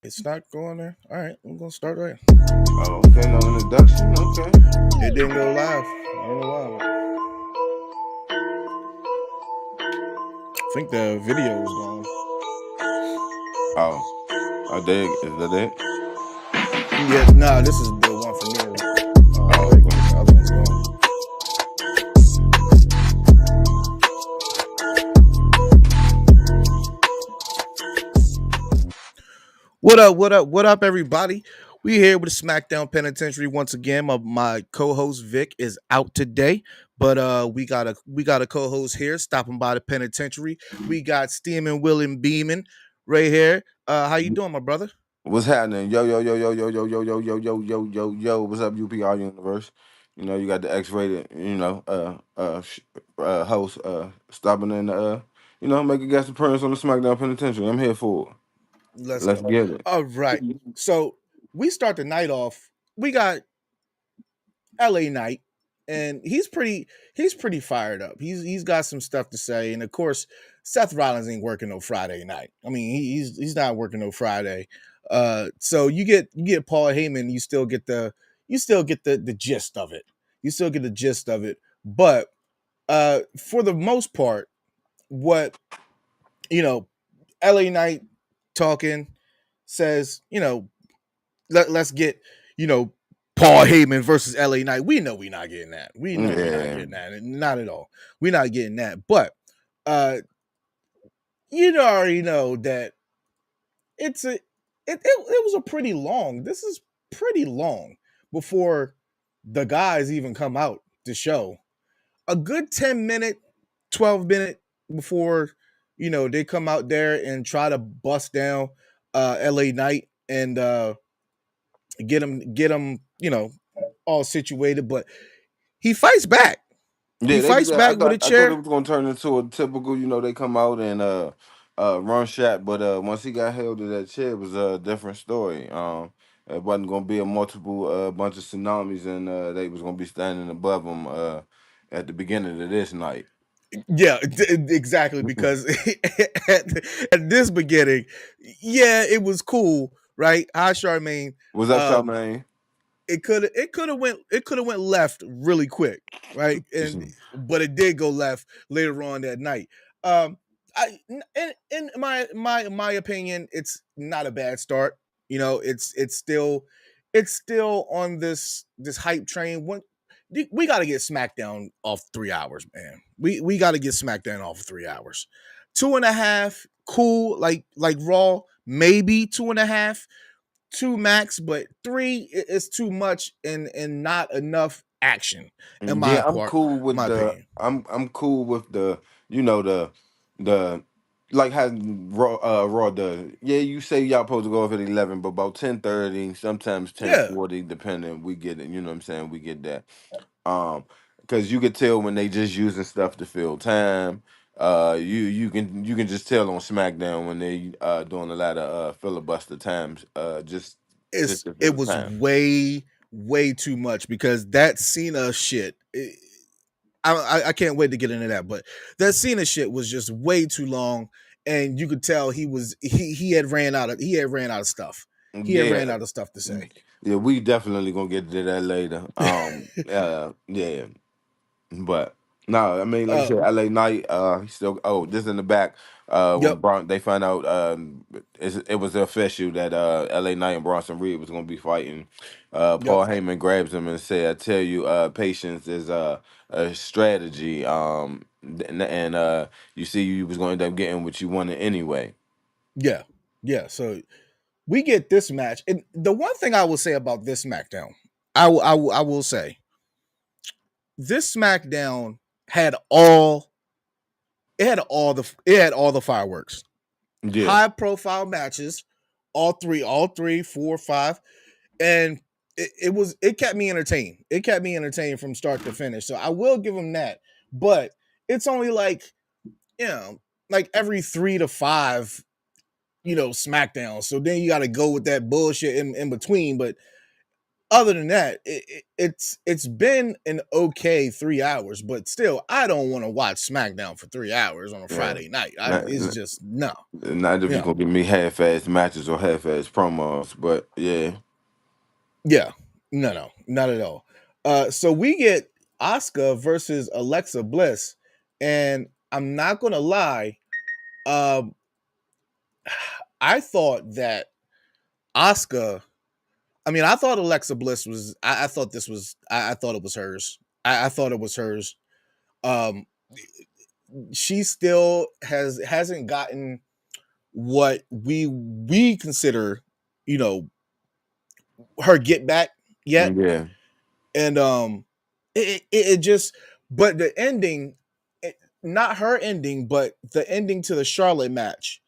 It's not going there. All right, I'm gonna start right. Oh, okay, no introduction. Okay. It didn't go live. I don't know why. I think the video is gone. Oh, I dig. Is that it? Yeah, nah, this is the one for Neil. Oh, Wait, okay. the other one's gone. What up? What up? What up, everybody? We here with Smackdown Penitentiary once again. My co-host Vic is out today, but we got a co-host here stopping by the penitentiary. We got Steamin, Willie, and Beamin right here. How you doing, my brother? What's happening? Yo, yo, yo, yo, yo, yo, yo, yo, yo, yo, yo, yo, yo. What's up, UPR Universe? You know, you got the X-rated, host, stopping in, make a guest appearance on the Smackdown Penitentiary. I'm here for it. Let's Let's go. get it. All right. So we start the night off. We got LA Knight, and he's pretty fired up. He's got some stuff to say, and of course, Seth Rollins ain't working no Friday night. I mean, he's not working no Friday. So you get Paul Heyman, you still get the gist of it. You still get the gist of it, but for the most part, what you know, LA Knight talking says, let's get, you know, Paul Heyman versus LA Knight. We know we're not getting that. We know we're not Yeah. getting that. Not at all. We're not getting that. But uh you already know that it was a pretty long. This is pretty long before the guys even come out to show. A good 10-minute, 12-minute before, they come out there and try to bust down LA Knight and get him, all situated, but he fights back. He Yeah, they. fights Yeah, I back with a thought I thought it chair. was gonna turn into a typical. They come out and run shot, but once he got held to that chair, it was a different story. It wasn't gonna be a multiple bunch of tsunamis, and they was gonna be standing above him at the beginning of this night. Yeah, exactly. Because at this beginning, yeah, it was cool, right? Hi, Charmaine. What's up, Um, Charmaine? it could have went left really quick, right? And but it did go left later on that night. I in my opinion, it's not a bad start. It's still on this hype train. We got to get SmackDown off 3 hours, man. We got to get SmackDown off 3 hours. 2.5, cool. Like Raw, maybe 2.5, two max, but three is too much and not enough action in my Yeah, I'm part, cool with my the. opinion. I'm cool with the. The like how Raw does. Yeah, you say y'all supposed to go off at 11, but about 10:30, sometimes ten Yeah, forty, depending. We get it. You know what I'm saying? We get that. Um, because you could tell when they just using stuff to fill time. You can just tell on SmackDown when they doing a lot of filibuster times. Just to it fill was time. way too much because that Cena shit. I can't wait to get into that, but that Cena shit was just way too long, and you could tell he had ran out of stuff. He had ran Yeah, out of stuff to say. yeah, we definitely gonna get to that later. Yeah, but no, I mean, like I uh, said, LA Knight, he's still. Oh, this in the back. When yep, they find out, it was official that LA Knight and Bronson Reed was gonna be fighting. yep. Paul Heyman grabs him and said, "I tell you, patience is a strategy. And you see, you was gonna end up getting what you wanted anyway." Yeah, yeah. So we get this match, and the one thing I will say about this SmackDown, I will say this SmackDown had all it had all the fireworks, Yeah, high profile matches, all three, four, five, and it kept me entertained. It kept me entertained from start to finish. So I will give them that, but it's only you know like every 3 to 5 SmackDown. So then you got to go with that bullshit in between. But other than that, it's been an okay 3 hours, but still, I don't want to watch SmackDown for 3 hours on a Yeah. Friday night. Not, It's just no, not if you're yeah, gonna give me half-ass matches or half-ass promos, but yeah. yeah, no, not at all. So we get Asuka versus Alexa Bliss, and I'm not gonna lie, um, I thought that Asuka. I mean, I thought Alexa Bliss was. I thought this was. I thought it was hers. I thought it was hers. Um, she still hasn't gotten what we consider, you know, her get back yet. Yeah. And it just, but the ending, not her ending, but the ending to the Charlotte match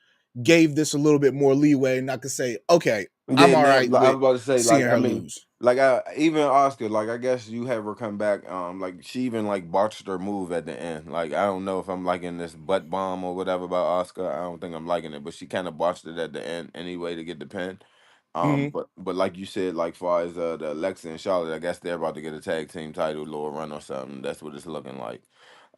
gave this a little bit more leeway, and I could say, okay, I'm Yeah, all now right like, I with was about to say, seeing like, I her mean, lose. like, I even Oscar, like, I guess you have her come back. Like, she even like botched her move at the end. Like, I don't know if I'm liking this butt bomb or whatever about Oscar. I don't think I'm liking it, but she kind of botched it at the end anyway to get the pin. Hmm. But like you said, like far as the Alexa and Charlotte, I guess they're about to get a tag team title, little run or something. That's what it's looking like.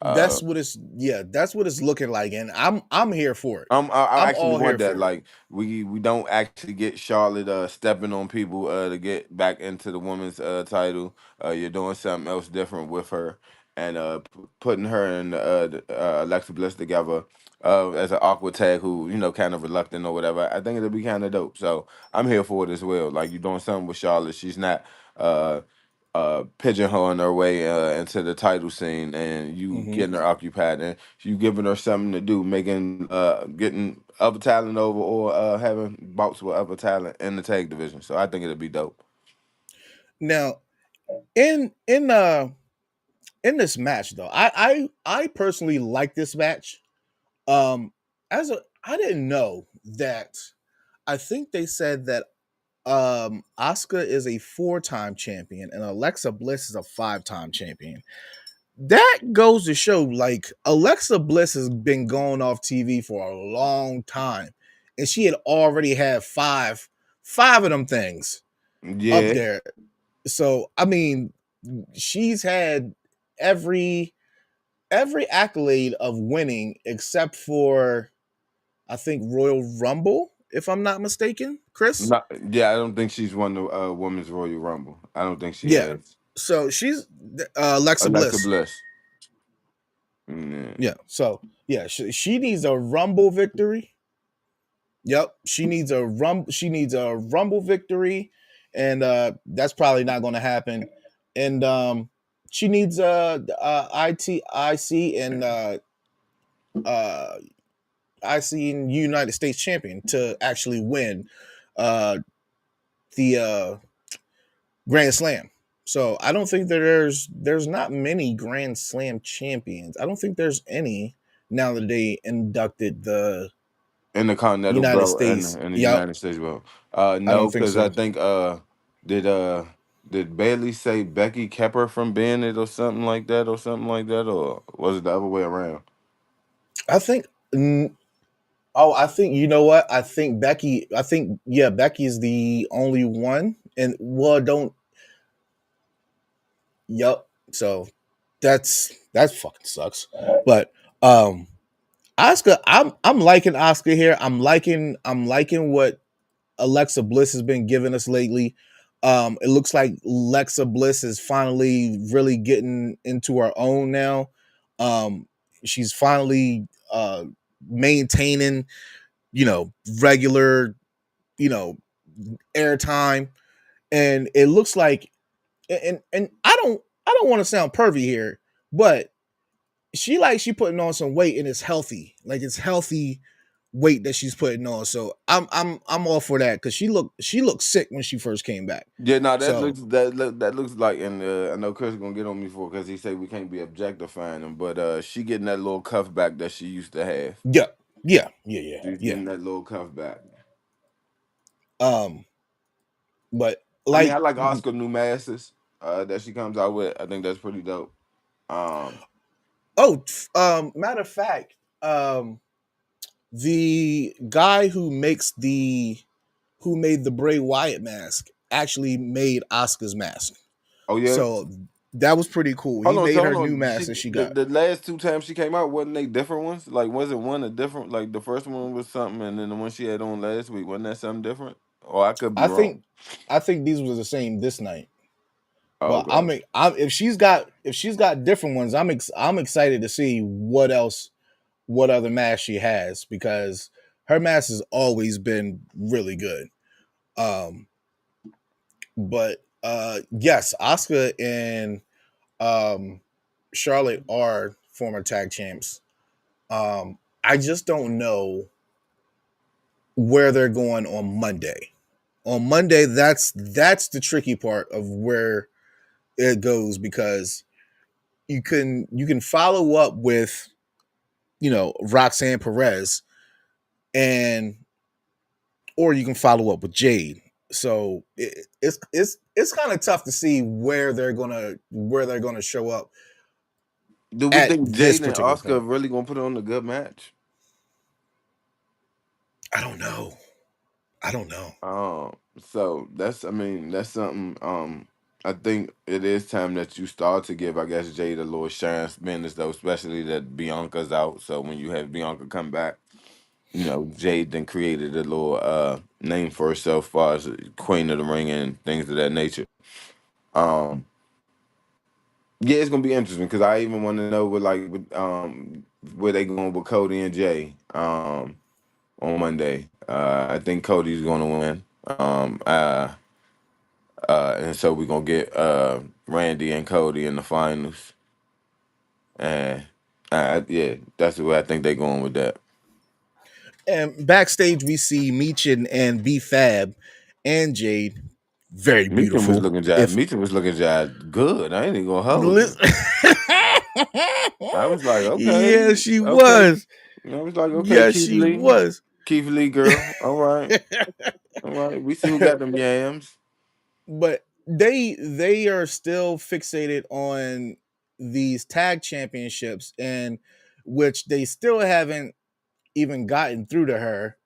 Uh, That's what it's, yeah, that's what it's looking like, and I'm here for it. I I'm actually all want here that. for it. Like we don't actually get Charlotte stepping on people to get back into the women's title. You're doing something else different with her and putting her and Alexa Bliss together as an awkward tag who kind of reluctant or whatever. I think it'll be kind of dope. So I'm here for it as well. Like you're doing something with Charlotte. She's not. Uh, Pigeonholing her way into the title scene and you Hmm. getting her occupied and you giving her something to do, making getting other talent over or having bouts with other talent in the tag division. So I think it'll be dope. Now, in this match though, I personally like this match. Um, as a, I didn't know that. I think they said that Asuka is a 4-time champion and Alexa Bliss is a 5-time champion. That goes to show, like, Alexa Bliss has been going off TV for a long time, and she had already had five of them things up Yeah, there. So I mean, she's had every accolade of winning except for, I think, Royal Rumble, if I'm not mistaken, Chris. not yeah. I don't think she's won the Women's Royal Rumble. I don't think she Yeah. has. So she's Alexa Alexa Bliss. Bliss. Yeah. Yeah. So yeah, she needs a Rumble victory. Yep. She needs a Rumble victory, and that's probably not going to happen. And she needs IC and uh, IC and United States champion to actually win uh, the Grand Slam. So I don't think that there's not many Grand Slam champions. I don't think there's any now that they inducted the In the Continental United belt States. and the Yep, United States belt. I don't No, think because I so. think did uh did Bailey say Becky kept her from being it or something like that or was it the other way around? I think. Oh, I think, you know what? I think Becky. I think, yeah, Becky's the only one, and well, don't. Yep. So that's fucking sucks. But Oscar, I'm liking Oscar here. I'm liking what Alexa Bliss has been giving us lately. It looks like Alexa Bliss is finally really getting into her own now. She's finally maintaining, regular, you know, airtime, and it looks like, and I don't want to sound pervy here, but she putting on some weight and it's healthy. Like, it's healthy weight that she's putting on. So I'm all for that because she looked sick when she first came back. Yeah, no, So that looks like, and I know Chris gonna get on me for because he said we can't be objectifying him, but she getting that little cuff back that she used to have. yeah, yeah, yeah, yeah, She's yeah. getting that little cuff back. Um, but I mean, I like, like Oscar new masses that she comes out with. I think that's pretty dope. Um, oh, matter of fact, the guy who made the Bray Wyatt mask, actually made Asuka's mask. Oh yeah. So that was pretty cool. He Hold on, made so her hold new on. mask that she got. The last two times she came out, wasn't they different ones? Like, wasn't one a different? Like, the first one was something, and then the one she had on last week, wasn't that something different? Or I could be I think wrong. I think these were the same this night. Oh, But okay. if she's got different ones, I'm excited to see what other mask she has because her mask has always been really good. Um, but yes, Asuka and um, Charlotte are former tag champs. I just don't know where they're going on Monday. On Monday, that's the tricky part of where it goes because you can follow up with Roxanne Perez and or you can follow up with Jade. So it's kind of tough to see where they're gonna show up Do we at think this Jade and particular Oscar point. really gonna put on a good match? I don't know. I don't know. So that's, I mean, that's something. I think it is time that you start to give, I guess, Jade a little shine, business though, especially that Bianca's out. So when you have Bianca come back, Jade then created a little name for herself, as far as Queen of the Ring and things of that nature. Um, yeah, it's gonna be interesting because I even want to know where they going with Cody and Jay on Monday. I think Cody's gonna win. And so we're gonna get Randy and Cody in the finals. And yeah, that's the way I think they're going with that. And backstage we see Meechin and B Fab and Jade. Very beautiful. If Meacham was looking jive good. I ain't even gonna hold you. listen, I was like, yeah, okay, she okay. was. I was like, okay, Yes, she was. Keith Lee girl. All right. We see who got them yams. But they are still fixated on these tag championships and which they still haven't even gotten through to her.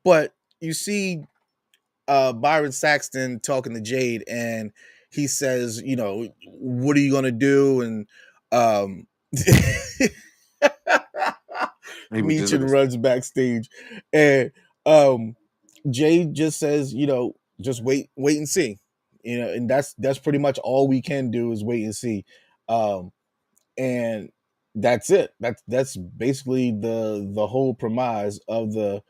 But you see Byron Saxton talking to Jade and he says, what are you gonna do? And um He was just looking. Meechin runs backstage and um Jade just says, just wait and see. And that's pretty much all we can do is wait and see. Um, and that's it. That's basically the whole premise of the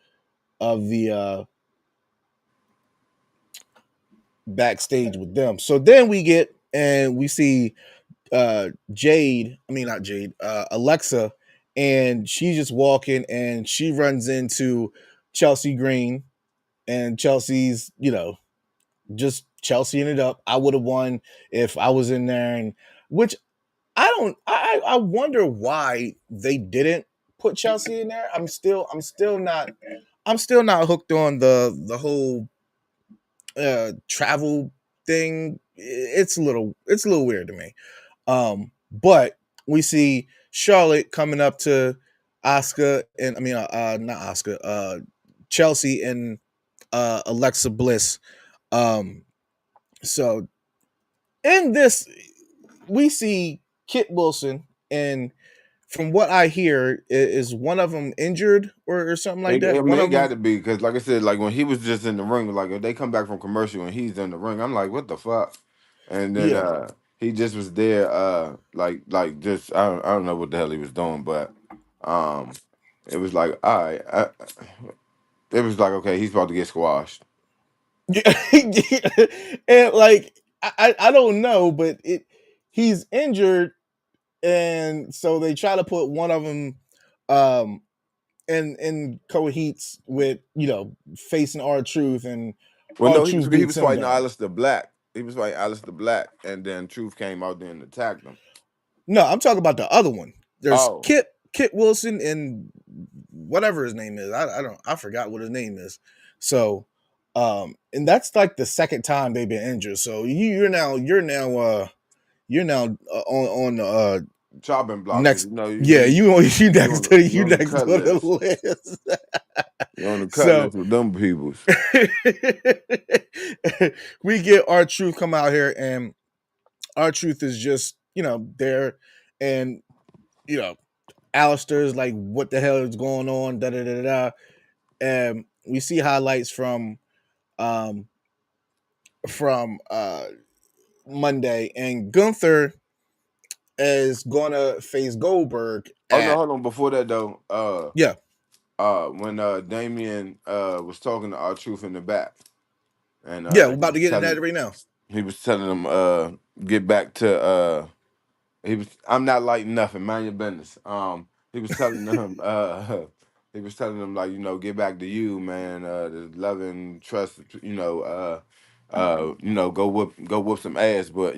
backstage with them. So then we get and we see Jade, I mean not Jade, Alexa, and she's just walking and she runs into Chelsea Green and Chelsea's, just Chelsea ended up. I would have won if I was in there, and which I don't. I wonder why they didn't put Chelsea in there. I'm still not hooked on the whole travel thing. It's a little weird to me. But we see Charlotte coming up to Oscar and I mean not Oscar, Chelsea and Alexa Bliss. Um, so in this, we see Kit Wilson, and from what I hear, is one of them injured or something like I that. mean, One it of got them, to be because, like I said, like when he was just in the ring, like if they come back from commercial and he's in the ring, I'm like, what the fuck? And then yeah, he just was there, like just I don't know what the hell he was doing, but um, it was like, all right, it was like, okay, he's about to get squashed. and like I don't know, but he's injured, and so they try to put one of them um in coheats with facing our truth, and Well, our no, truth he beats was him fighting down. Alistair Black. He was fighting Alistair Black, and then Truth came out there and attacked him. No, I'm talking about the other one. There's Oh, Kit Wilson and whatever his name is. I forgot what his name is. So and that's like the second time they've been injured. So you're now on chopping blockers. Next, You know, yeah, you next to you you on the next cut to the list. list. You're on the cut So list with them peoples. we get our truth come out here, and our truth is just there, and you know Alistair's like, what the hell is going on? Da da da da. And we see highlights um from Monday, and Gunther is gonna face Goldberg Oh no, at hold on. Before that though, yeah when Damien was talking to our truth in the back, and yeah. We're about to get into that right now. he was telling them get back to he was I'm not like nothing, mind your business. He was telling them he was telling them like, get back to you, man, the loving trust, go whoop some ass, but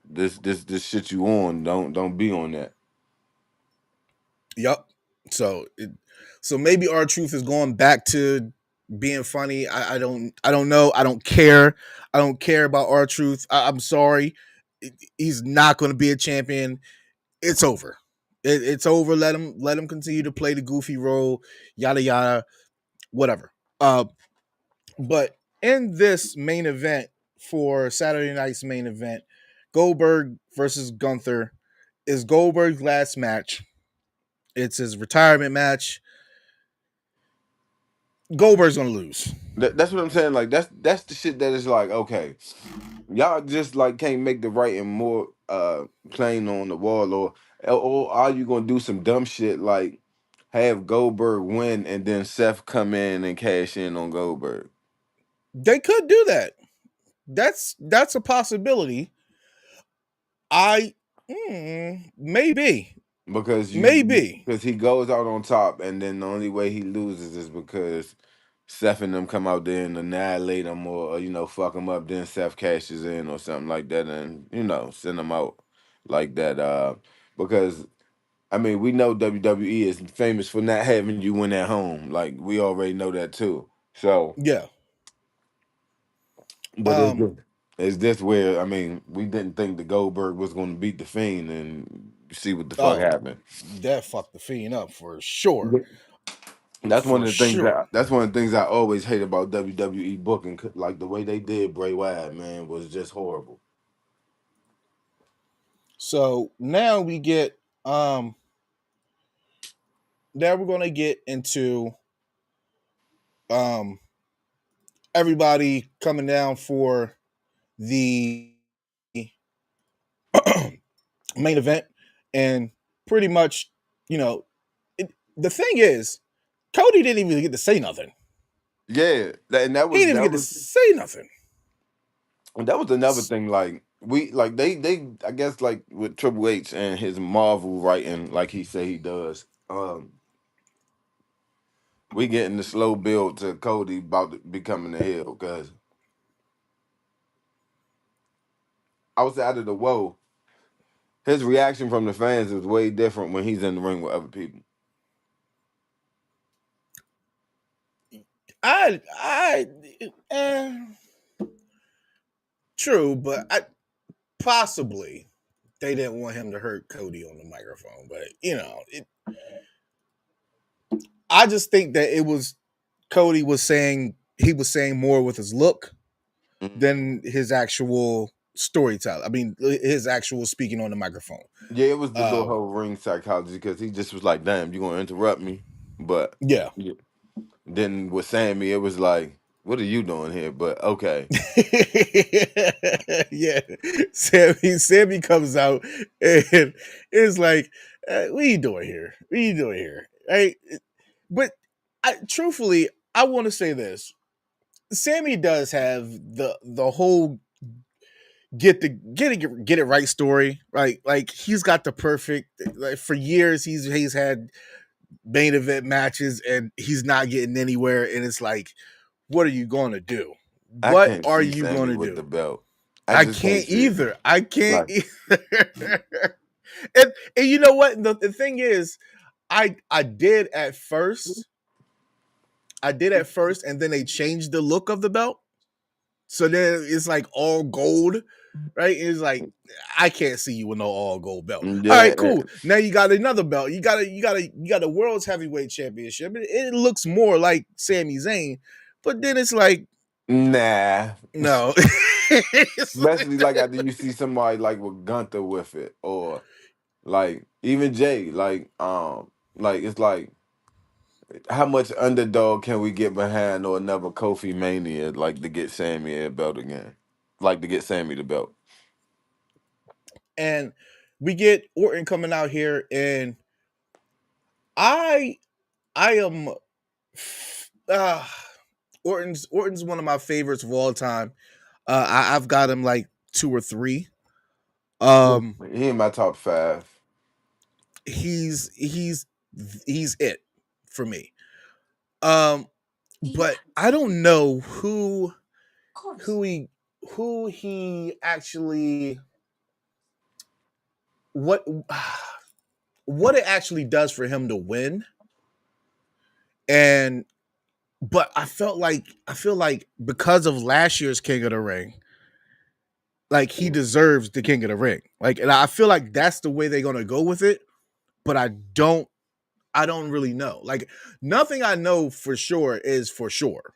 this shit you on, don't be on that. Yep. So so maybe our truth is going back to being funny. I don't know. I don't care. I don't care about our truth. I'm sorry. He's not going to be a champion. It's over. It's over. Let him continue to play the goofy role. Yada yada. Whatever. But in this main event for Saturday night's main event, Goldberg versus Gunther is Goldberg's last match. It's his retirement match. Goldberg's gonna lose. That's what I'm saying. Like that's the shit that is like, okay, y'all just like can't make the writing more plain on the wall, or are you gonna do some dumb shit like have Goldberg win and then Seth come in and cash in on Goldberg? They could do that. That's a possibility. I maybe Because maybe because he goes out on top, and then the only way he loses is because Seth and them come out there and annihilate him, or fuck him up. Then Seth cashes in or something like that, and send him out like that. Because I mean, we know WWE is famous for not having you win at home. Like we already know that too. So, yeah. but is this where I mean we didn't think the Goldberg was going to beat the Fiend, and you see what the fuck Oh, happened. that fucked the Fiend up for sure. That's one For of the things sure. I always hate about WWE booking. Like the way they did Bray Wyatt, man, was just horrible. So now we get now we're gonna get into um everybody coming down for the main event, and pretty much, you know, the thing is, Cody didn't even get to say nothing. Yeah, and He didn't even get to say nothing. that was another thing. Like we like they I guess like with Triple H and his Marvel writing, like he say he does. We getting the slow build to Cody about becoming the heel because outside of the woe, his reaction from the fans is way different when he's in the ring with other people. I true, but possibly they didn't want him to hurt Cody on the microphone. But I just think that it was Cody was saying he was saying more with his look Mhm. than his actual storytelling. I mean, his actual speaking on the microphone. Yeah, it was the little Um, whole ring psychology because he just was like, "Damn, you gonna interrupt me?" But yeah. yeah. Then with Sammy, it was like, "What are you doing here?" But okay, Yeah, Sammy comes out and it's like, what are you doing here? What are you doing here? Right? But truthfully, I want to say this: Sammy does have the whole get it right story, right? Like he's got the perfect. Like for years, he's had main event matches and he's not getting anywhere, and it's like, what are you going to do? I What can't are see you going Sammy to with do? the belt. I I just can't can't see it. either. I can't Like, either. And you know what? The thing is, I did at first. I did at first, and then they changed the look of the belt. So then it's like all gold. right? It's like I can't see you with no all gold belt. All Yeah, right, cool. Now you got another belt. You got a world's heavyweight championship. It looks more like Sami Zayn, but then it's like nah. no. Especially like after you see somebody like with Gunther with it, or like even Jay, like it's like how much underdog can we get behind or another Kofi Mania like to get Sammy a belt again, like to get Sammy the belt. And we get Orton coming out here, and I I am uh, Orton's one of my favorites of all time. I've got him like two or three. Yeah. Um, He in my top five. he's he's he's it for me. Um, but I don't know who he who he actually what what it actually does for him to win. And but I feel like because of last year's King of the Ring, like he deserves the King of the Ring. Like, and I feel like that's the way they're gonna go with it. But I don't really know. Like nothing I know for sure is for sure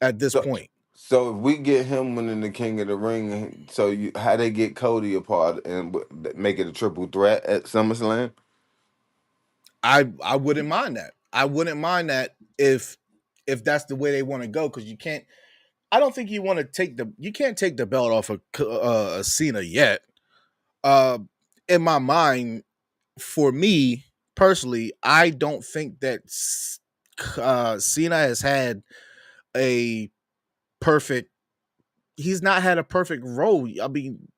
at this So, point. so if we get him winning the King of the Ring, so you how they get Cody apart and make it a triple threat at SummerSlam? I wouldn't mind that. I wouldn't mind that if that's the way they want to go, because you can't. I don't think you can't take the belt off of Cena yet. Uh, in my mind, for me personally, I don't think that Cena has had a perfect. He's not had a perfect role. I mean,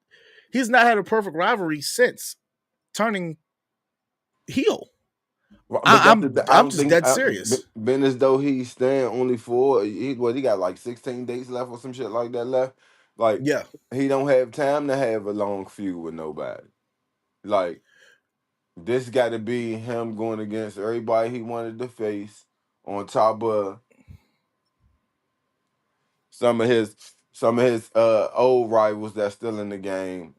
he's not had a perfect rivalry since turning heel. Well, but that's I I'm don't just think dead serious. been as though he's staying only for he got like 16 days left or some shit like that left. Like Yeah. he don't have time to have a long feud with nobody. Like this got to be him going against everybody he wanted to face, on top of some of his old rivals that's still in the game,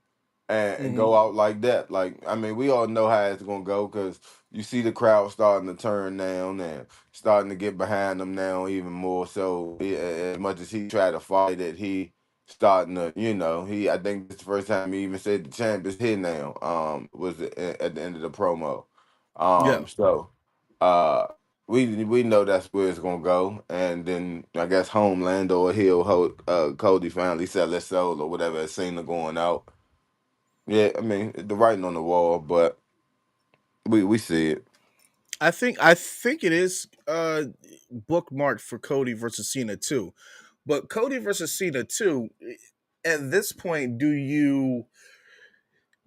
and Hmm. go out like that. Like I mean, we all know how it's gonna go because you see the crowd starting to turn down and starting to get behind him now even more. So as much as he tried to fight it, he starting to he I think it's the first time he even said the champ is here now. Was at the end of the promo. Yeah. So uh we know that's where it's gonna go, and then I guess Homeland or Cody finally sell his soul or whatever. Cena going out. Yeah, I mean the writing on the wall, but we see it. I think it is bookmarked for Cody versus Cena too. But Cody versus Cena too, at this point, do you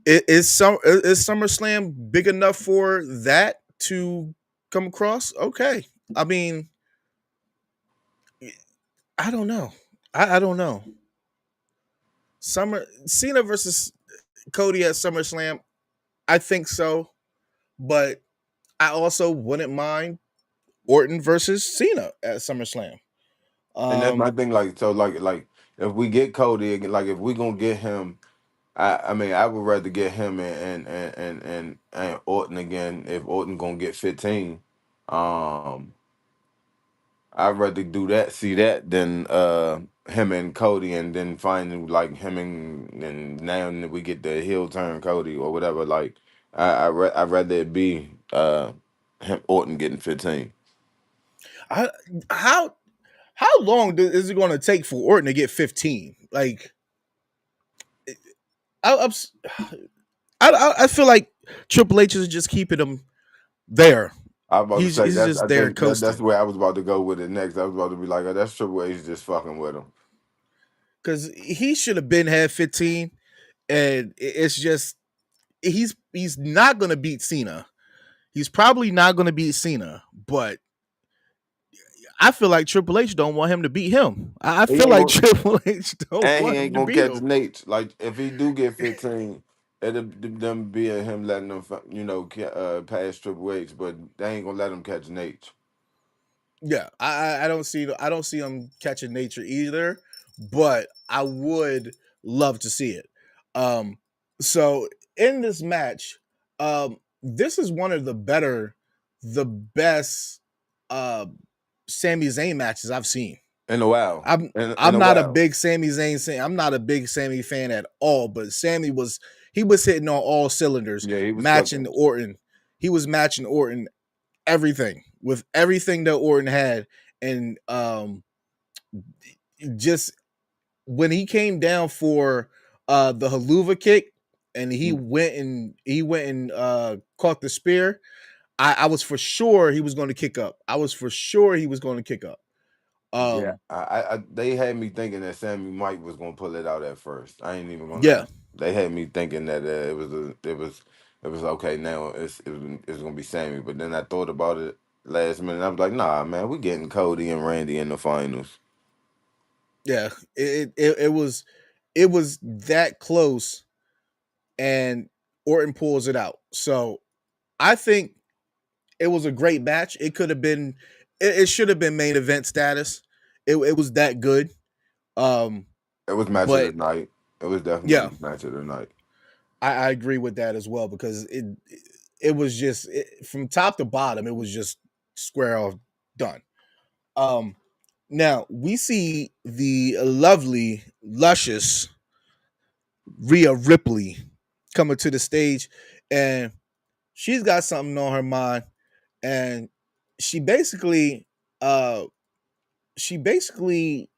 is SummerSlam big enough for that to come across? Okay. I mean, I don't know. I don't know. Summer Cena versus Cody at SummerSlam, I think so. But I also wouldn't mind Orton versus Cena at SummerSlam. And that's my Um, thing. Like so, like if we get Cody, like if we gonna get him, I mean I would rather get him and Orton again if Orton gonna get 15. Um, I'd rather do that, see that, than him and Cody, and then finding like him and now that we get the heel turn Cody or whatever. Like I'd rather it be him Orton getting 15. I, how how long is it going to take for Orton to get 15? Like, I, I'm s- I feel like Triple H is just keeping him there. I was about to say He's that just I there think that's coasting where I was about to go with it next. I was about to be like, oh, that's Triple H just fucking with him. because he should have been had 15, and it's just he's not going to beat Cena. He's probably not going to beat Cena, but I feel like Triple H don't want him to beat him. I He feel ain't like gonna Triple H don't and he want him ain't to gonna beat catch him. Nate. Like if he do get 15, it'll them be him letting them pass Triple H, but they ain't gonna let him catch Nate. Yeah, I don't see him catching nature either, but I would love to see it. Um, so in this match, this is one of the best uh Sami Zayn matches I've seen. In a while. I'm In I'm a not a while. big Sami Zayn fan. I'm not a big Sami fan at all, but Sammy was he was hitting on all cylinders, Yeah, he was matching cooking. Orton. He was matching Orton everything with everything that Orton had, and just when he came down for the haluva kick, and he went and caught the spear. I was for sure he was going to kick up. I was for sure he was going to kick up. Yeah, Um, they had me thinking that Sammy Mike was gonna pull it out at first. I ain't even gonna yeah, lie. They had me thinking that it was okay. Now it's gonna be Sammy, but then I thought about it last minute. I was like, nah, man, we getting Cody and Randy in the finals. yeah. It was that close, and Orton pulls it out. So I think it was a great match. It could have been, it should have been main event status. It was that good. Um, It was match of the but night. It was yeah, definitely match of the night. I agree with that as well because it was just from top to bottom. It was just square off done. Um, Now we see the lovely, luscious Rhea Ripley coming to the stage, and she's got something on her mind, and she basically, uh, she basically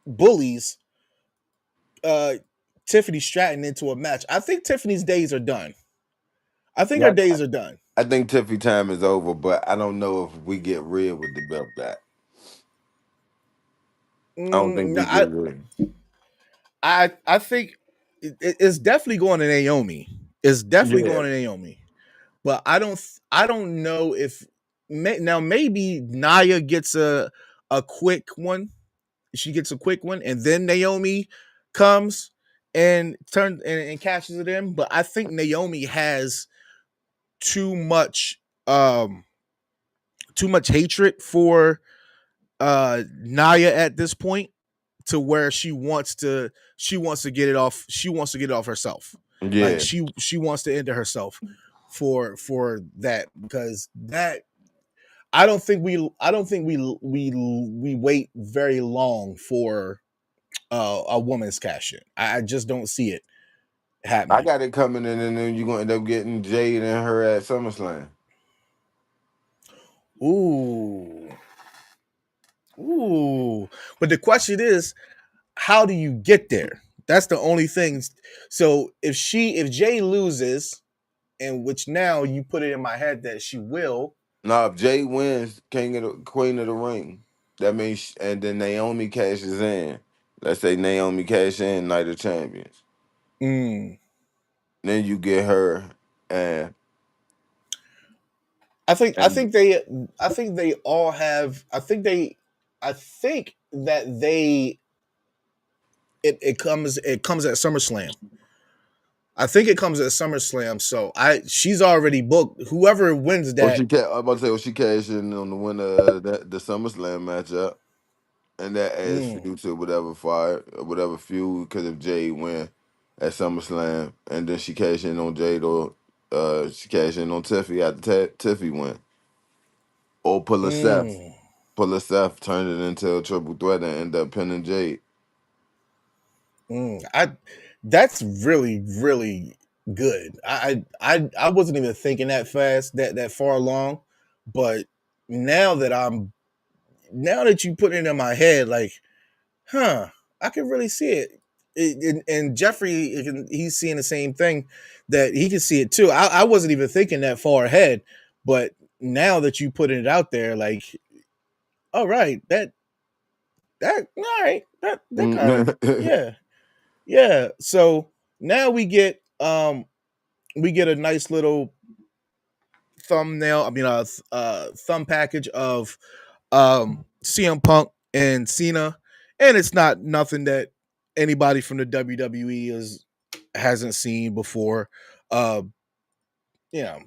bullies uh Tiffany Stratton into a match. I think Tiffany's days are done. I think her Yeah, days are done. I think Tiffy time is over, but I don't know if we get rid with the belt back. I don't think No, we get rid. I think it's definitely going to Naomi. It's definitely Yeah, going to Naomi. But I don't know if now maybe Naya gets a quick one. She gets a quick one, and then Naomi comes and turns and cashes it in. But I think Naomi has too much um too much hatred for Naya at this point to where she wants to get it off. She wants to get it off herself. Like yeah. she wants to end it herself for that because that I don't think we wait very long for a woman's cash in. I just don't see it I happening. got it coming in, and then you're gonna end up getting Jade and her at SummerSlam. Ooh. Ooh. But the question is, how do you get there? That's the only thing. So if Jay loses, and which now you put it in my head that she will. Now, if Jade wins King of the Queen of the Ring, that means, and then Naomi cashes in. Let's say Naomi cash in Night of Champions. Mm, Then you get her, and and I think they all have I think that they it comes at SummerSlam. I think it comes at SummerSlam. So I she's already booked. Whoever wins or that, I'm about to say, or she cash in on the winner of the SummerSlam matchup, and that adds mm, fuel to whatever fuel. Because if Jade win at SummerSlam, and then she cash in on Jade, or she cash in on Tiffy after Tiffy win, or mm, pull a Seth, turn it into a triple threat, and end up pinning Jade. I that's really good. I wasn't even thinking that fast that far along, but now that I'm now that you put it in my head, like, huh, I can really see it. And Jeffrey, he's seeing the same thing that he can see it too. I wasn't even thinking that far ahead, but now that you put it out there, like, all right, that all right, that kind of yeah, yeah. So now we get a nice little thumbnail. I mean, thumb package of CM Punk and Cena, and it's not nothing that anybody from the WWE hasn't seen before. Uh, you know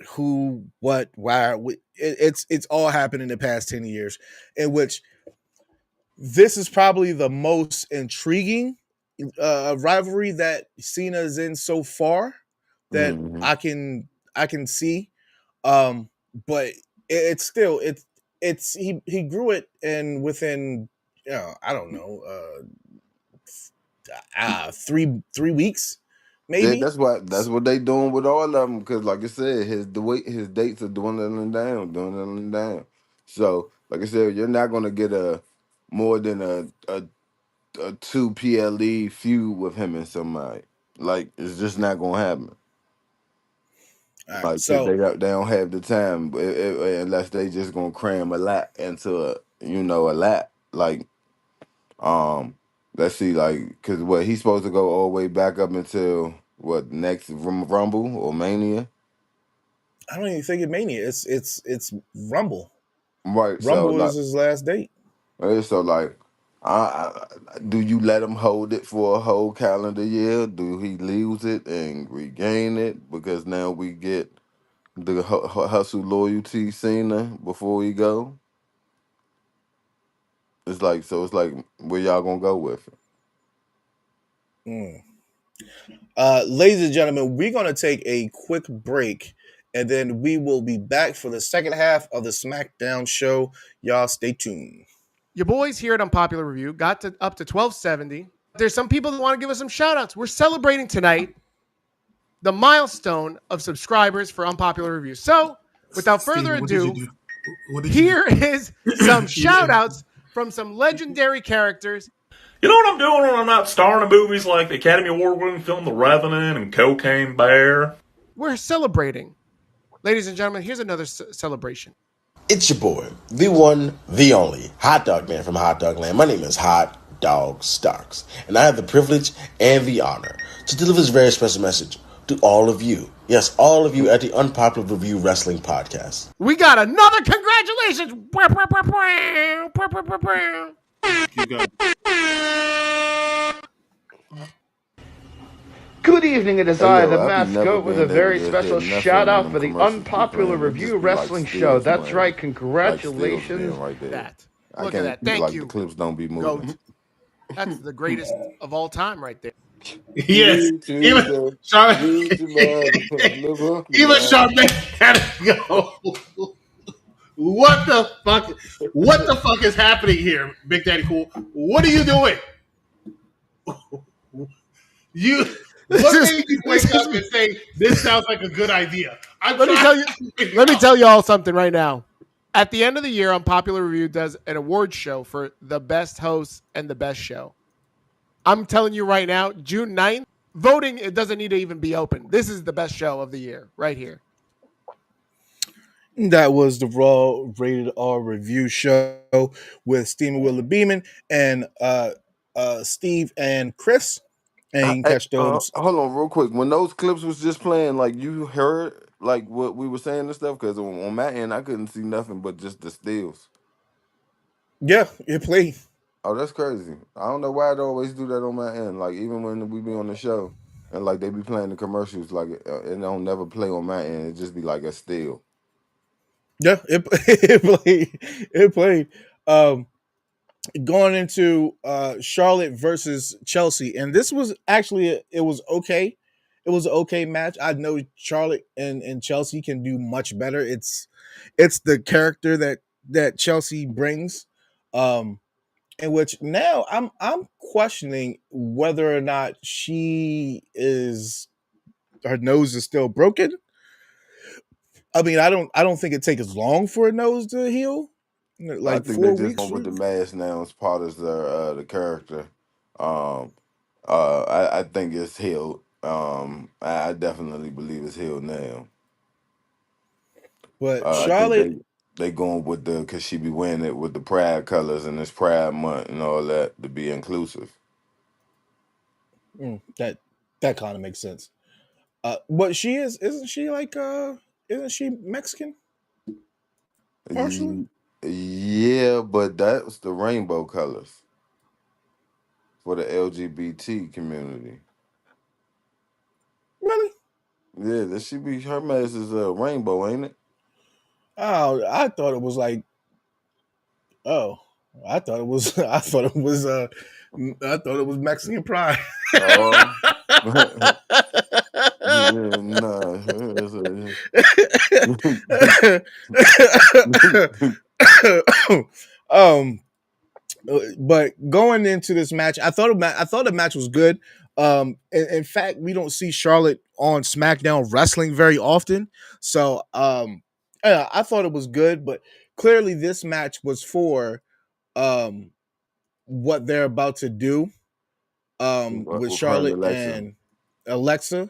who, what, why? It's all happened in the past 10 years, in which this is probably the most intriguing. rivalry that Cena is in so far that Hmm. I can see. Um, but it's still it's he grew it and within I don't know 3 weeks Yeah, maybe. that's what they doing with all of them. Because like I said, his dates are dwindling down. So like I said, you're not gonna get a more than a two PLE feud with him and somebody. Like it's just not gonna happen. All right, Like 'cause so they don't have the time unless they just gonna cram a lot into a lot. Like um, let's see, like because what he's supposed to go all the way back up until what next Rumble or Mania, I don't even think it Mania. It's Rumble. right? So Rumble like, is his last date. so like. Do you let him hold it for a whole calendar year? Do he lose it and regain it? Because now we get the hustle loyalty Cena before we go. It's like so. It's like where y'all gonna go with it? Mm. Ladies and gentlemen, we're gonna take a quick break, and then we will be back for the second half of the SmackDown show. Y'all stay tuned. Your boys here at Unpopular Review got to up to 1270. There's some people that want to give us some shout outs. We're celebrating tonight the milestone of subscribers for Unpopular Review. So, without further Steven, what did you ado, do? What did you here is some do? shout outs from some legendary characters. You know what I'm doing when I'm not starring in movies like the Academy Award winning film The Revenant and Cocaine Bear? We're celebrating. Ladies and gentlemen, here's another celebration. It's your boy, the one, the only, Hot Dog Man from Hot Dog Land. My name is Hot Dog Starks, and I have the privilege and the honor to deliver this very special message to all of you. Yes, all of you at the Unpopular Review Wrestling Podcast. We got another congratulations. You got Good evening, it is Hey I, yo, the I be never mascot, with a being able very to hear special nothing shout when out them for the commercials be Unpopular playing. It Review just be like Wrestling Show. stills That's playing, right, like stills being congratulations. right there. That. I Look at can't that. Thank like the you, clips don't be moving. GOAT. That's the greatest of all time right there. yes. Three, two, Even the Sean, reach live on the even line. Sean had to go. What the fuck? What the fuck is happening here, Big Daddy Cool? What are you doing? You. This What is made you this wake up is and say this sounds like a good idea? I'm let me trying tell you to figure let me out. tell you all something right now. At the end of the year, Unpopular Review does an award show for the best host and the best show. I'm telling you right now, June 9th, voting, it doesn't need to even be open. This is the best show of the year right here. That was the Raw Rated R review show with Steamin, Willie, Beamin, and Steve and Chris. And you can catch those. Hold on, real quick. When those clips was just playing, like you heard like what we were saying and stuff, because on my end I couldn't see nothing but just the stills. Yeah, it played. Oh, that's crazy. I don't know why they always do that on my end. Like even when we be on the show and like they be playing the commercials, like it don't never play on my end. It just be like a still. Yeah, it played. It played. Um, Going into Charlotte versus Chelsea, and this was actually it was okay. It was an okay match. I know Charlotte and Chelsea can do much better. It's the character that Chelsea brings, in which now I'm questioning whether or not her nose is still broken. I mean, I don't think it takes as long for a nose to heal, I like think they four just weeks. going with the mask now as part of the character. Um, I think it's healed. I definitely believe it's healed now. But I think Charlotte, they going with the because she be wearing it with the pride colors and it's Pride Month and all that to be inclusive. that kind of makes sense. But she isn't she like isn't she Mexican partially? Yeah, but that's the rainbow colors for the LGBT community. Really? Yeah, that should be her mask is a rainbow, ain't it? Oh, I thought it was like oh, I thought it was I thought it was I thought it was Mexican Pride. Oh. Yeah, nah. um, but going into this match, I thought the match was good. In fact, we don't see Charlotte on SmackDown wrestling very often, so yeah, I thought it was good. But clearly, this match was for what they're about to do with With her and Charlotte Alexa. and Alexa.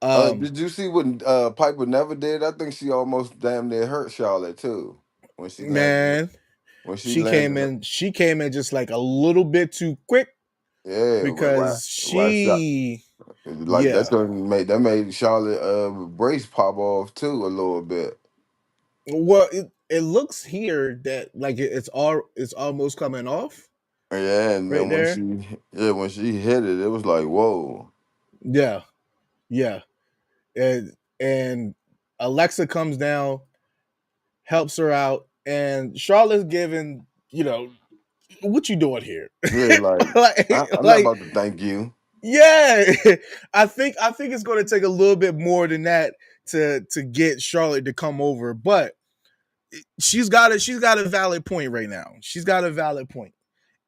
Um, Did you see what Piper never did? I think she almost damn near hurt Charlotte too when she landed. man, When she she came landed, in. She came in just like a little bit too quick yeah, because right shot. Like yeah. that's gonna made Charlotte brace pop off too a little bit. Well, it looks here that like it's almost coming off Yeah, and right then there. when she hit it, it was like whoa. Yeah, yeah, and Alexa comes down, helps her out, and Charlotte's giving what you doing here, Yeah, like I'm not like about to thank you. yeah. I think it's going to take a little bit more than that to get Charlotte to come over, but she's got a valid point right now. She's got a valid point.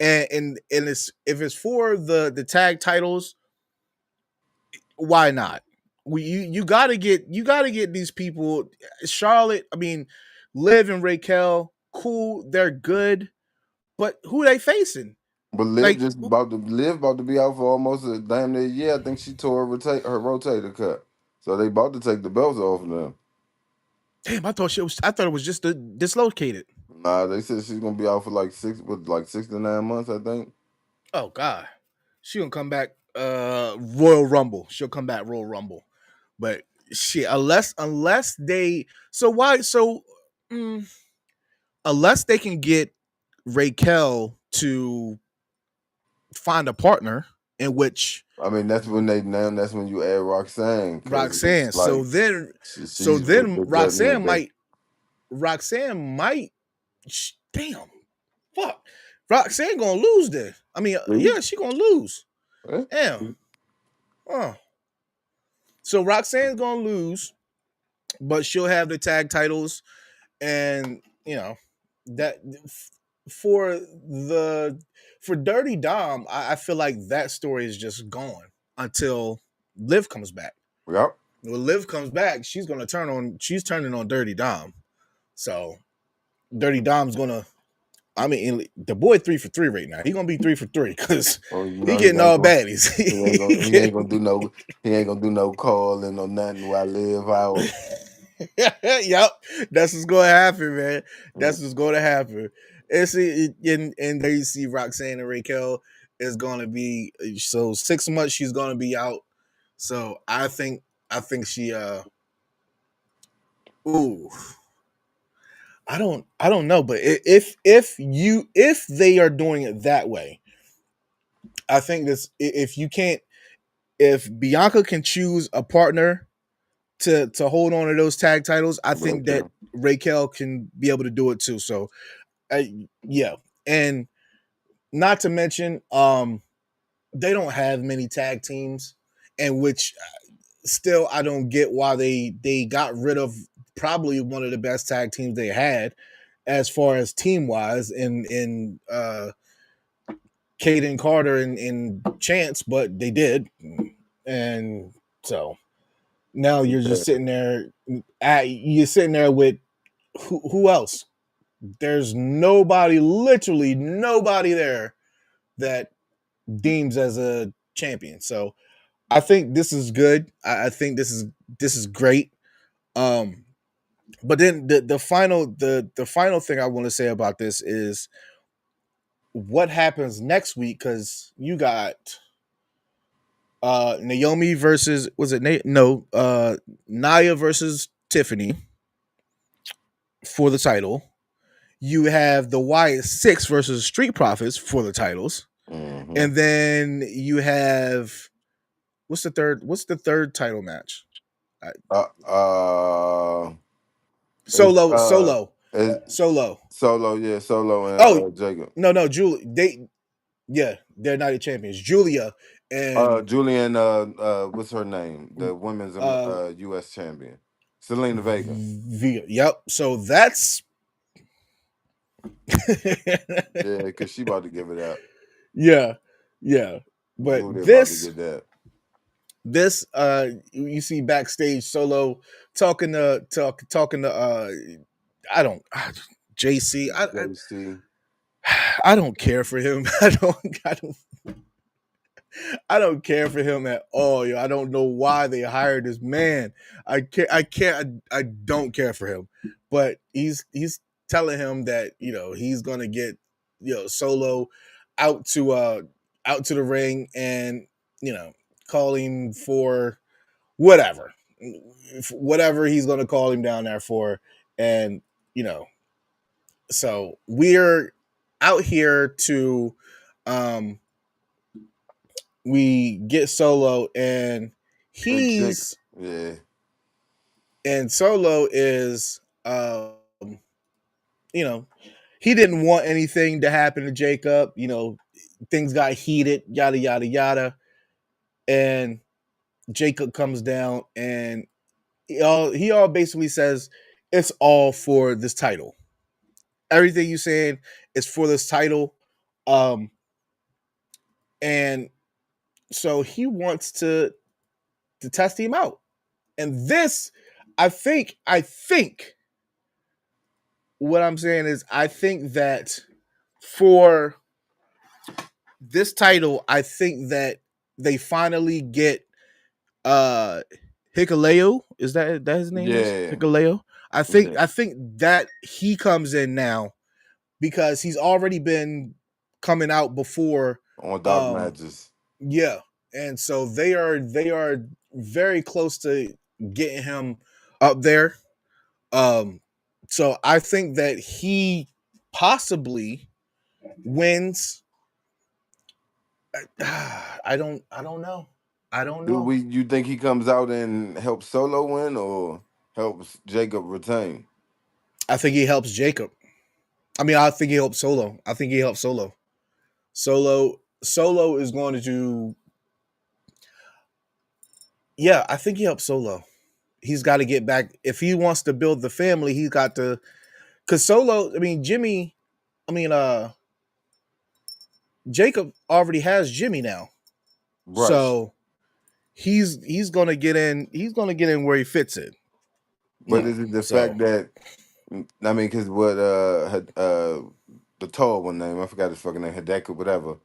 And it's if it's for the tag titles, why not? You gotta get these people. Charlotte, I mean, Liv and Raquel, cool, they're good, but who they facing? But Like, Liv about to be out for almost a damn near year. I think she tore her rotator cuff. So they about to take the belts off of them. damn, I thought it was just dislocated. Nah, they said she's gonna be out for like 6 to 9 months, I think. Oh God, she gonna come back. Royal Rumble. She'll come back Royal Rumble, but shit, unless they mm, unless they can get Raquel to find a partner in which I mean, that's when you add Roxanne because Roxanne. it's like So she's then that near Roxanne might. Damn, fuck. Roxanne gonna lose then. I mean, See? yeah, she gonna lose. Eh? Damn. So Roxanne's gonna lose, but she'll have the tag titles, and that for the for Dirty Dom, I feel like that story is just gone until Liv comes back. Yep. When Liv comes back, she's turning on Dirty Dom. So Dirty Dom's gonna. I mean, the boy 3 for 3 right now. He gonna be 3 for 3 because Well, he he getting ain't all gonna baddies. he ain't gonna do no calling or nothing while I live out. Yep, that's what's going to happen, man. That's what's going to happen. And there you see Roxanne and Raquel is going to be 6 months. She's going to be out. So I think she. Ooh, I don't know, but if they are doing it that way, I think this if Bianca can choose a partner to hold on to those tag titles, I think that Raquel can be able to do it too. So, yeah, and not to mention, they don't have many tag teams, and which still I don't get why they got rid of probably one of the best tag teams they had as far as team wise in Caden Carter and Chance, but they did, and so now you're just sitting there. You're sitting there with who else? There's nobody, literally nobody there that deems as a champion. So I think this is good. I think this is great. But then the final thing I want to say about this is what happens next week, because you got Naomi versus Nia versus Tiffany for the title. You have the Wyatt Six versus Street Profits for the titles. Mm-hmm. And then you have what's the third title match? Solo, Solo, yeah, Solo and Jacob. No, Julie. Yeah, they're Night Champions. Julia and Julian, what's her name? The women's uh U.S. champion, Selena Vega. Yep. So that's Yeah, because she about to give it up. yeah, yeah. But Who they about to get that? this you see backstage Solo talking to I don't JC. JC. I don't care for him. I don't care for him at all. Yo. I don't know why they hired this man. I don't care for him. But he's telling him that, he's gonna get, Solo out to the ring and, call him for whatever. Whatever he's gonna call him down there for. And, so we're out here to we get Solo and he's Yeah. and Solo is you know, he didn't want anything to happen to Jacob, things got heated, yada yada yada. And Jacob comes down and he all basically says it's all for this title. Everything you saying is for this title. And so he wants to test him out. And this, I think what I'm saying is I think that for this title, I think that they finally get Hikuleo. Is that his name is? Yeah. Hikuleo? I think that he comes in now because he's already been coming out before On dark matches. Yeah. And so they are very close to getting him up there. So I think that he possibly wins. I don't know. I don't know. You think he comes out and helps Solo win or helps Jacob retain? I think he helps Jacob. I mean, I think he helps Solo. I think he helps Solo. Solo is going to do. Yeah, I think he helps Solo. He's got to get back. If he wants to build the family, he's got to. Because Solo, Jacob already has Jimmy now. Right. So he's gonna get in. He's gonna get in where he fits in. But is it the fact that because what the tall one name, I forgot his fucking name, Hideko, whatever.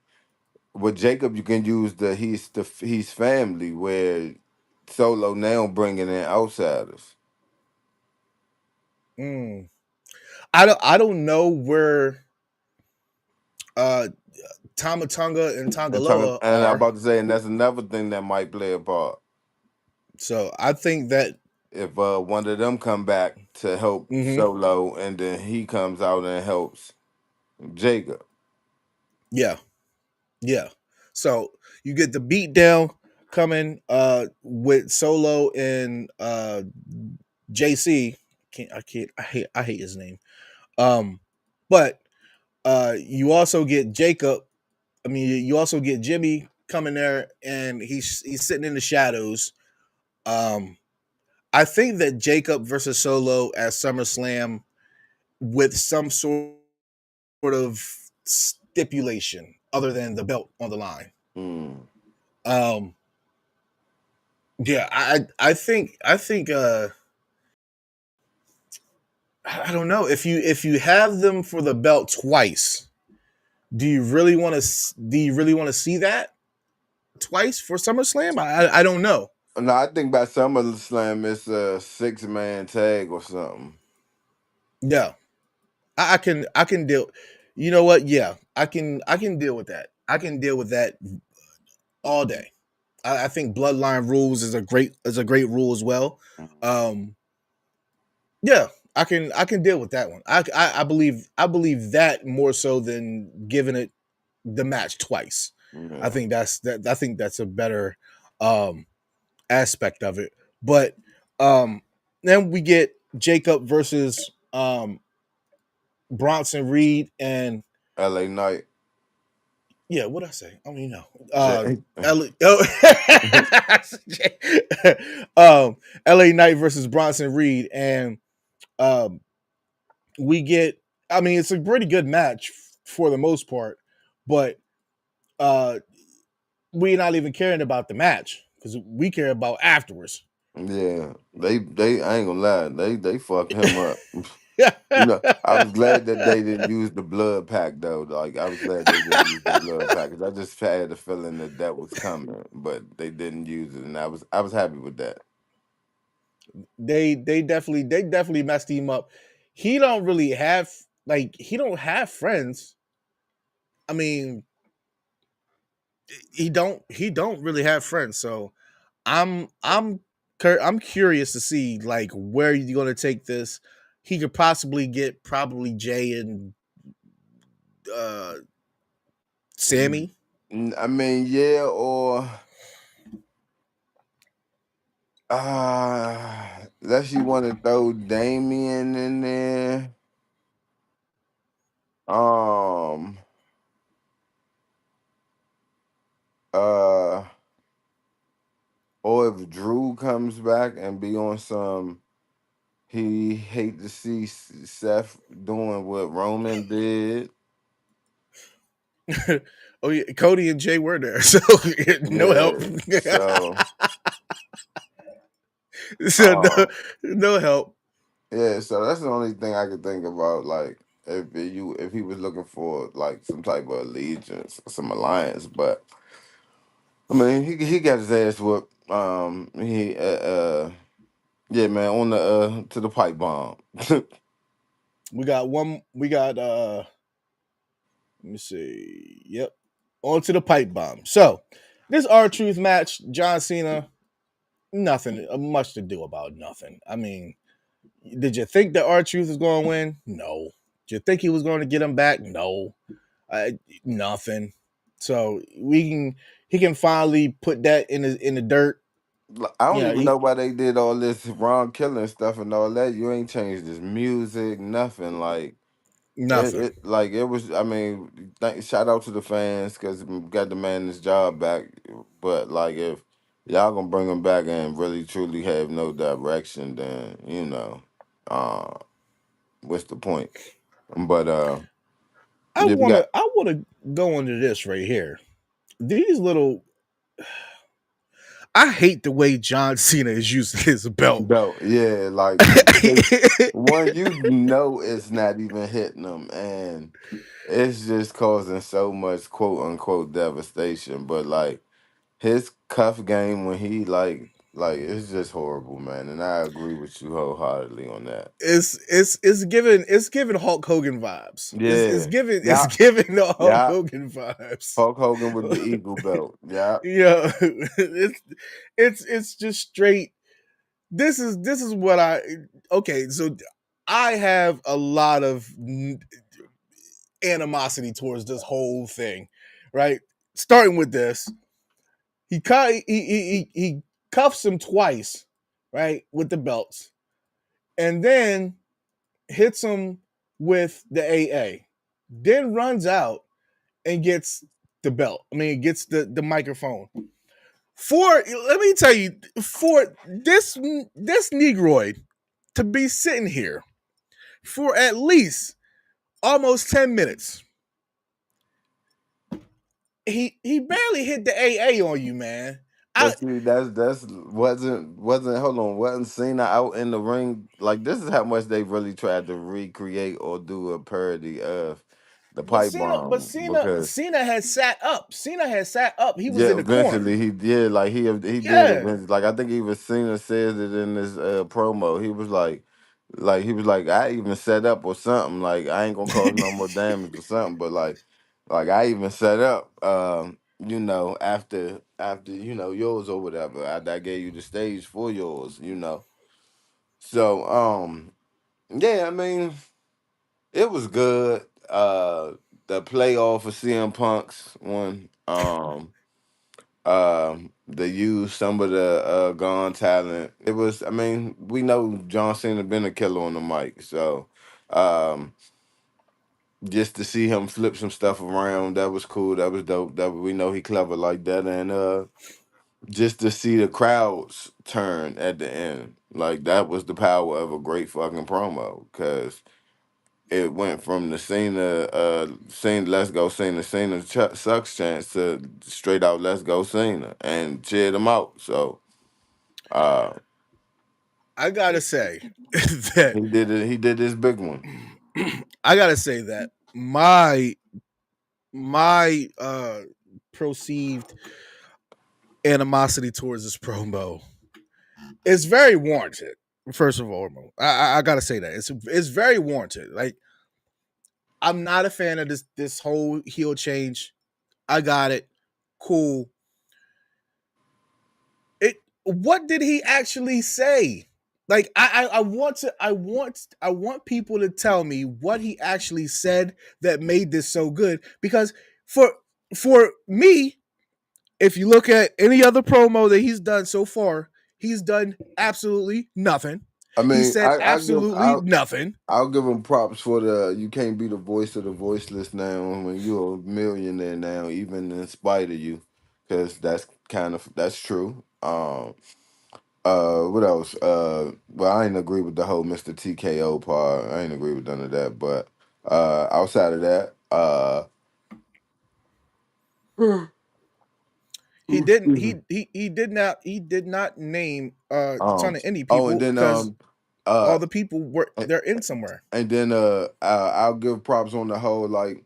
With Jacob, you can use he's family, where Solo now bringing in outsiders. I don't know where Tamatonga and Tangaloa And I'm are. about to say, and that's another thing that might play a part. So I think that If one of them come back to help Solo, and then he comes out and helps Jacob. Yeah. So you get the beatdown coming with Solo and JC. I hate his name. But you also get Jacob. I mean, you also get Jimmy coming there, and he's sitting in the shadows. I think that Jacob versus Solo at SummerSlam with some sort of stipulation other than the belt on the line. Yeah, I think I don't know if you have them for the belt twice. Do you really want to see that twice for SummerSlam? I don't know. No, I think by SummerSlam it's a 6-man tag or something. Yeah, I can deal. You know what? Yeah, I can deal with that. I can deal with that all day. I think Bloodline Rules is a great rule as well. Yeah, I can deal with that one. I believe that more so than giving it the match twice. Yeah. I think that's a better aspect of it. But then we get Jacob versus Bronson Reed and LA Knight. Yeah, what I say? I don't even know. Jay. LA Knight versus Bronson Reed, and um, we get. I mean, it's a pretty good match for the most part, but uh, we're not even caring about the match because we care about afterwards. Yeah, they I ain't gonna lie, they fucked him up. You know, I was glad that they didn't use the blood pack though. Like I was glad they didn't use the blood pack 'cause I just had a feeling that that was coming, but they didn't use it, and I was happy with that. They definitely messed him up. He don't really have he don't have friends. I mean, he don't really have friends. So I'm I'm I'm curious to see like where you're gonna take this. He could possibly get probably Jay and uh Mm, Sammy. I mean, yeah, or unless you want to throw Damien in there, um, uh, or if Drew comes back and be on some. He hate to see Seth doing what Roman did. Oh yeah, Cody and Jay were there, so no help. Yeah. So So no, um no help. yeah, so that's the only thing I could think about. Like if he was looking for like some type of allegiance, some alliance, but I mean he got his ass whooped. He yeah man on the to the pipe bomb. We got one. We got let me see. Yep. On to the pipe bomb. So this R-Truth match, John Cena, nothing much to do about nothing. I mean, did you think that R-Truth was going to win? No. Did you think he was going to get him back? No. Nothing. So he can finally put that in the dirt. I don't Yeah, even know why they did all this Ron killing stuff and all that. You ain't changed his music, nothing. Like nothing. like it was. I mean, shout out to the fans because got the man his job back. But like, if y'all gonna bring him back and really truly have no direction, then uh, what's the point? But yeah, we got I wanna go into this right here. These little I hate the way John Cena is using his belt. no, yeah, like because one, it's not even hitting them, and it's just causing so much quote unquote devastation. But like. His cuff game when he like it's just horrible, man. And I agree with you wholeheartedly on that. It's giving Hulk Hogan vibes. It's Yeah. giving Yeah. the Hulk Yeah. Hogan vibes. Hulk Hogan with the eagle belt. Yeah. Yeah, it's just straight. This is what I okay. So I have a lot of animosity towards this whole thing, right? Starting with this, he cuffs him twice, right, with the belts, and then hits him with the AA, then runs out and gets the belt. I mean, gets the microphone. Let me tell you, for this Negroid to be sitting here for at least almost 10 minutes, he barely hit the AA on you, man. I But see, that's wasn't hold on, wasn't Cena out in the ring? Like this is how much they really tried to recreate or do a parody of the but pipe Cena but bomb Cena because Cena had sat up. Cena had sat up. He was yeah, in the corner. eventually he did. Like he did Yeah. eventually. Like I think even Cena says it in this promo. He was like I even set up or something. Like I ain't gonna cause no more damage or something. But like I even set up. After yours or whatever. I gave you the stage for yours. So yeah. I mean it was good. The playoff for CM Punk's one. They used some of the gone talent. It was, I mean, we know John Cena been a killer on the mic, so um, just to see him flip some stuff around, that was cool. That was dope. That we know he clever like that, and just to see the crowds turn at the end, like that was the power of a great fucking promo. Cause it went from the Cena, let's go Cena sucks chance to straight out let's go Cena and cheered him out. So uh, I gotta say that he did it. He did his big one. I gotta say that my perceived animosity towards this promo is very warranted. First of all, I gotta say that it's very warranted. Like, I'm not a fan of this whole heel change. I got it, cool. What did he actually say? Like, I want people to tell me what he actually said that made this so good. Because for me, if you look at any other promo that he's done so far, he's done absolutely nothing. I He mean, said absolutely nothing. I'll give him props for the you can't be the voice of the voiceless now when you're a millionaire now, even in spite of you, because that's true. What else? Well, I ain't agree with the whole Mr. TKO part. I ain't agree with none of that. But outside of that, He didn't. He did not name a ton of indie oh, and people then because uh, all the people they're in somewhere. and then I'll give props on the whole like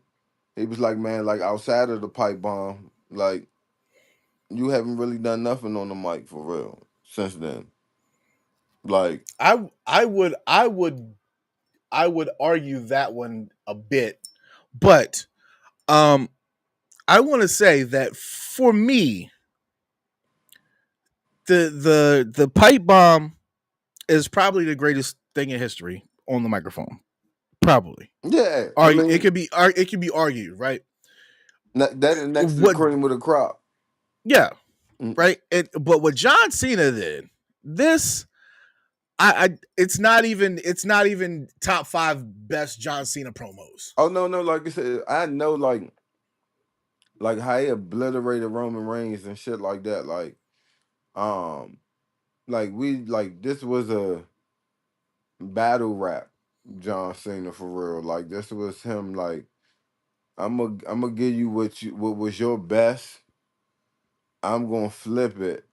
he was like, man, like outside of the pipe bomb, like you haven't really done nothing on the mic for real since then. Like, I would argue that one a bit, but um, I want to say that for me, the pipe bomb is probably the greatest thing in history on the microphone. Probably, yeah, I or it mean could be argued, right? that and next to the What? cream of the crop. Yeah, Mm. right. But what John Cena did, this I it's not even top 5 best John Cena promos. Oh no, like I said, I know like how he obliterated Roman Reigns and shit like that. Um, like this was a battle rap John Cena for real. Like this was him. Like I'm gonna give you what was your best. I'm gonna flip it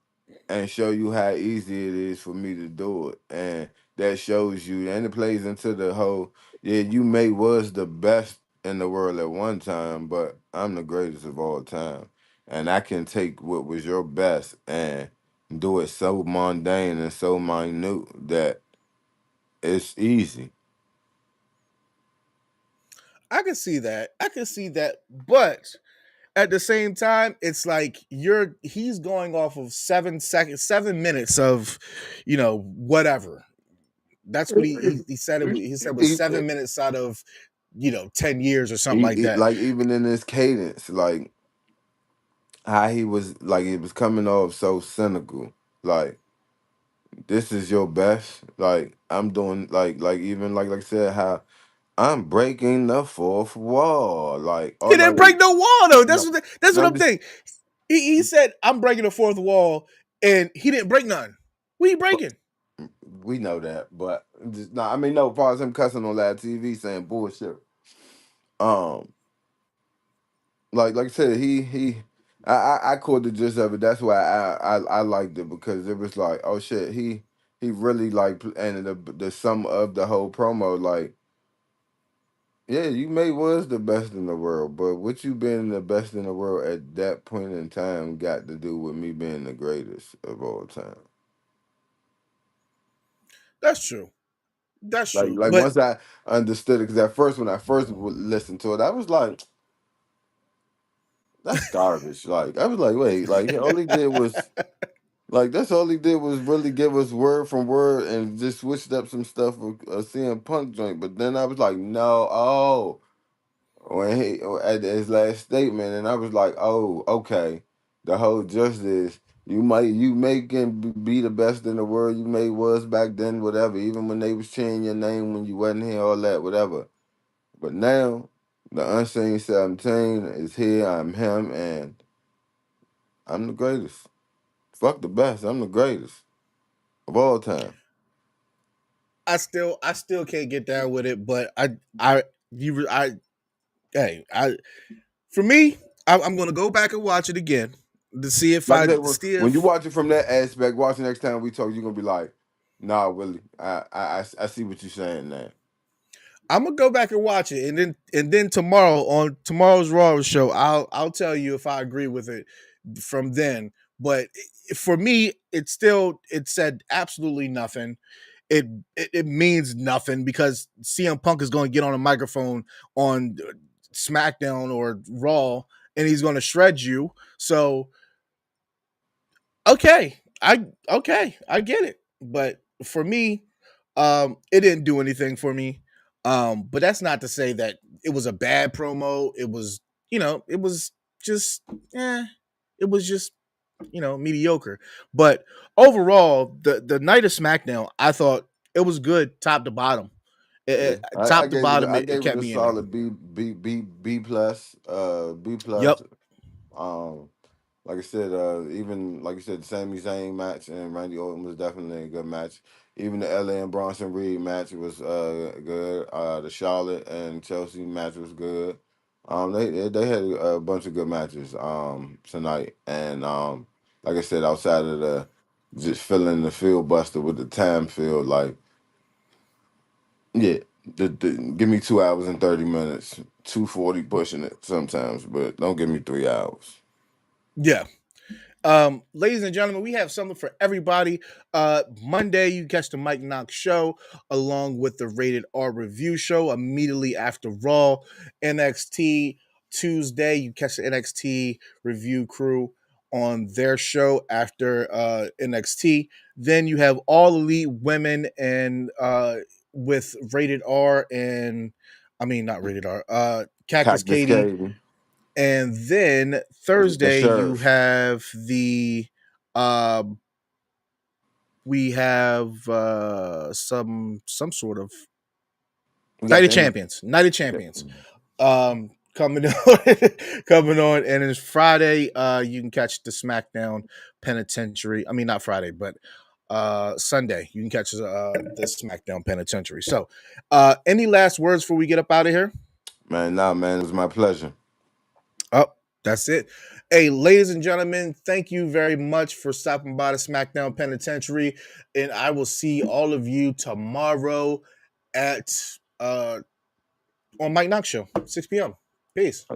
and show you how easy it is for me to do it. And that shows you, and it plays into the whole, yeah, you may was the best in the world at one time, but I'm the greatest of all time. And I can take what was your best and do it so mundane and so minute that it's easy. I can see that. But at the same time, it's like he's going off of 7 seconds, 7 minutes of, whatever. That's what he said. He said it was He, 7 minutes out of 10 years or something like that. like even in his cadence, like how he was coming off so cynical. Like this is your best. Like I'm doing like even like I said how I'm breaking the fourth wall. Like He all didn't like break no wall though. That's no what no I'm this thinking. He said I'm breaking the fourth wall, and he didn't break none. What he breaking? we know that, but just, nah, I mean no, as far as him cussing on live TV saying bullshit. Um, like I said, I caught the gist of it. That's why I liked it because it was like, oh shit, he really like and the sum of the whole promo like. Yeah, you may was the best in the world, but what you being the best in the world at that point in time got to do with me being the greatest of all time. That's true. That's true. Like But once I understood it, because at first when I first would listen to it, I was like, that's garbage. Like I was like, wait, like he only did was like that's all he did was really give us word from word and just switched up some stuff of a CM Punk joint. But then I was like, no, oh. When he at his last statement, and I was like, "Oh, okay." The whole just is you may can be the best in the world. You may was back then, whatever. Even when they was cheering your name when you wasn't here, all that, whatever. But now, The Unseen 17 is here. I'm him, and I'm the greatest. Fuck the best. I'm the greatest of all time. I still can't get down with it, but I hey, for me, I'm gonna go back and watch it again to see if Like I I said, see when you if watch it from that aspect, watch the next time we talk, you're gonna be like, "Nah, Willie, I see what you're saying now." I'm gonna go back and watch it, and then tomorrow on tomorrow's Raw show, I'll tell you if I agree with it from then. But for me, it said absolutely nothing. It means nothing because CM Punk is going to get on a microphone on SmackDown or Raw, and he's going to shred you. So okay, I get it. But for me, it didn't do anything for me. But that's not to say that it was a bad promo. It was, it was just, it was just, mediocre. But overall, the night of SmackDown, I thought it was good, top to bottom. Yeah, I Top to gave it bottom, I it gave it kept a me in there. solid B plus, B plus. Yep. Um, like I said, even like you said, the Sami Zayn match and Randy Orton was definitely a good match. Even the LA and Bronson Reed match was good. The Charlotte and Chelsea match was good. They had a bunch of good matches tonight, and like I said, outside of the just filling the field buster with the time field, like yeah, give me 2 hours and 30 minutes, 240 pushing it sometimes, but don't give me 3 hours. Yeah. Ladies and gentlemen, we have something for everybody. Monday, you catch the Mike Knox show along with the Rated R review show immediately after Raw. NXT Tuesday, you catch the NXT review crew on their show after NXT. Then you have All Elite Women and with Rated R and I mean not Rated R, Cactus Cactus Katie. Cave, And then the Thursday you sheriff. have the uh we have some sort of We got Night of the Champions. Night of Champions. Coming on coming on. And it's Friday. You can catch the SmackDown Penitentiary. I mean not Friday, but Sunday. You can catch the SmackDown Penitentiary. So any last words before we get up out of here? man. Nah, man, it was my pleasure. Oh, that's it. Hey, ladies and gentlemen, thank you very much for stopping by the SmackDown Penitentiary. And I will see all of you tomorrow at on Mike Knox Show, 6 p.m. Peace.